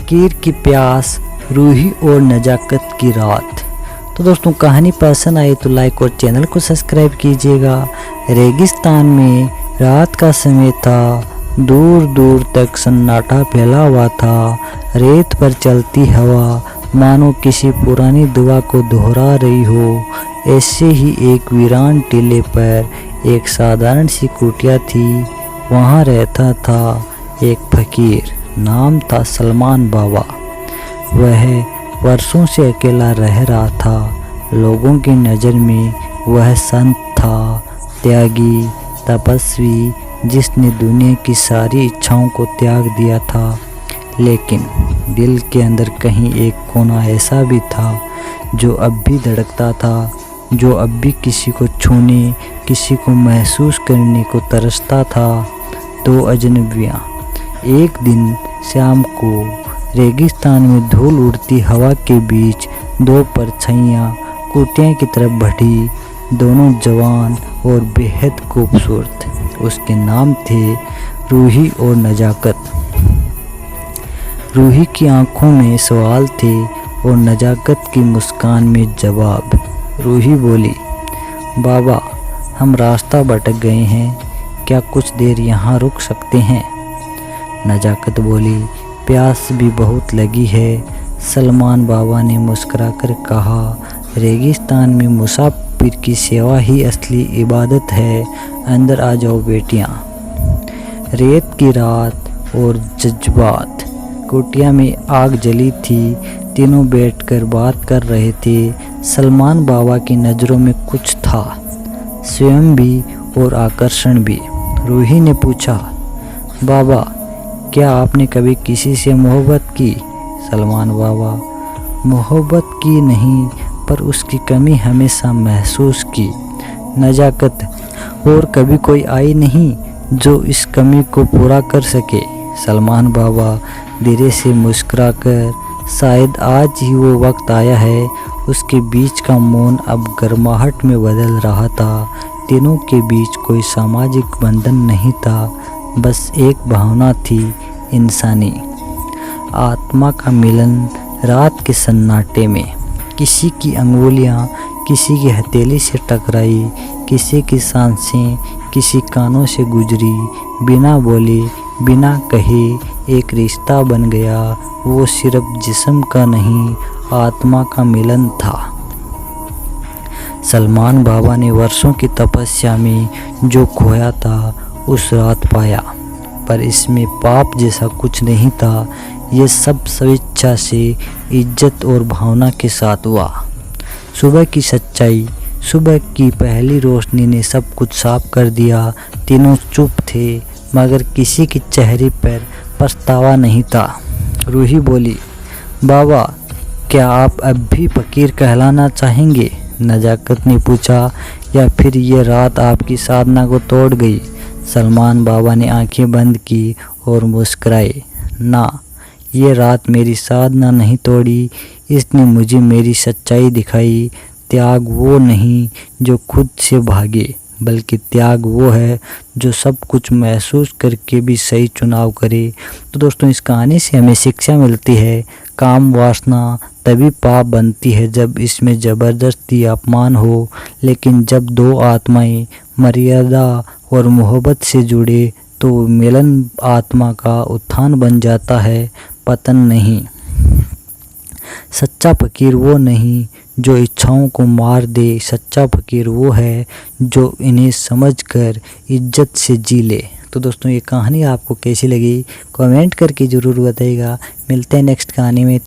फकीर की प्यास, रूही और नजाकत की रात। तो दोस्तों कहानी पसंद आई तो लाइक और चैनल को सब्सक्राइब कीजिएगा। रेगिस्तान में रात का समय था। दूर दूर तक सन्नाटा फैला हुआ था। रेत पर चलती हवा मानो किसी पुरानी दुआ को दोहरा रही हो। ऐसे ही एक वीरान टीले पर एक साधारण सी कुटिया थी। वहाँ रहता था एक फकीर, नाम था सलमान बाबा। वह वर्षों से अकेला रह रहा था। लोगों की नज़र में वह संत था, त्यागी, तपस्वी, जिसने दुनिया की सारी इच्छाओं को त्याग दिया था। लेकिन दिल के अंदर कहीं एक कोना ऐसा भी था जो अब भी धड़कता था, जो अब भी किसी को छूने, किसी को महसूस करने को तरसता था। दो अजनबियाँ। एक दिन शाम को रेगिस्तान में धूल उड़ती हवा के बीच दो परछाइयाँ कुटिया की तरफ बढ़ी। दोनों जवान और बेहद खूबसूरत। उसके नाम थे रूही और नजाकत। रूही की आंखों में सवाल थे और नजाकत की मुस्कान में जवाब। रूही बोली, बाबा हम रास्ता भटक गए हैं, क्या कुछ देर यहाँ रुक सकते हैं? नजाकत बोली, प्यास भी बहुत लगी है। सलमान बाबा ने मुस्कुराकर कहा, रेगिस्तान में मुसाफिर की सेवा ही असली इबादत है। अंदर आ जाओ बेटियाँ। रेत की रात और जज्बात। कुटिया में आग जली थी। तीनों बैठकर बात कर रहे थे। सलमान बाबा की नज़रों में कुछ था, स्वयं भी और आकर्षण भी। रूही ने पूछा, बाबा क्या आपने कभी किसी से मोहब्बत की? सलमान बाबा, मोहब्बत की नहीं, पर उसकी कमी हमेशा महसूस की। नजाकत, और कभी कोई आई नहीं जो इस कमी को पूरा कर सके? सलमान बाबा धीरे से मुस्कुराकर, शायद आज ही वो वक्त आया है। उसके बीच का मौन अब गर्माहट में बदल रहा था। तीनों के बीच कोई सामाजिक बंधन नहीं था, बस एक भावना थी, इंसानी आत्मा का मिलन। रात के सन्नाटे में किसी की अंगुलियां किसी की हथेली से टकराई, किसी की सांसें किसी कानों से गुजरी। बिना बोले, बिना कहे एक रिश्ता बन गया। वो सिर्फ जिस्म का नहीं, आत्मा का मिलन था। सलमान बाबा ने वर्षों की तपस्या में जो खोया था उस रात पाया, पर इसमें पाप जैसा कुछ नहीं था। ये सब स्वेच्छा से, इज्जत और भावना के साथ हुआ। सुबह की सच्चाई, सुबह की पहली रोशनी ने सब कुछ साफ कर दिया। तीनों चुप थे, मगर किसी के चेहरे पर पछतावा नहीं था। रूही बोली, बाबा क्या आप अब भी फकीर कहलाना चाहेंगे? नजाकत ने पूछा, या फिर ये रात आपकी साधना को तोड़ गई? सलमान बाबा ने आंखें बंद की और मुस्कुराए, ना, ये रात मेरी साधना नहीं तोड़ी, इसने मुझे मेरी सच्चाई दिखाई। त्याग वो नहीं जो खुद से भागे, बल्कि त्याग वो है जो सब कुछ महसूस करके भी सही चुनाव करे। तो दोस्तों इस कहानी से हमें शिक्षा मिलती है, काम वासना तभी पाप बनती है जब इसमें ज़बरदस्ती अपमान हो। लेकिन जब दो आत्माएं मर्यादा और मोहब्बत से जुड़े तो मिलन आत्मा का उत्थान बन जाता है, पतन नहीं। सच्चा फकीर वो नहीं जो इच्छाओं को मार दे, सच्चा फकीर वो है जो इन्हें समझकर इज्जत से जी ले। तो दोस्तों ये कहानी आपको कैसी लगी कमेंट करके ज़रूर बताइएगा। मिलते हैं नेक्स्ट कहानी में।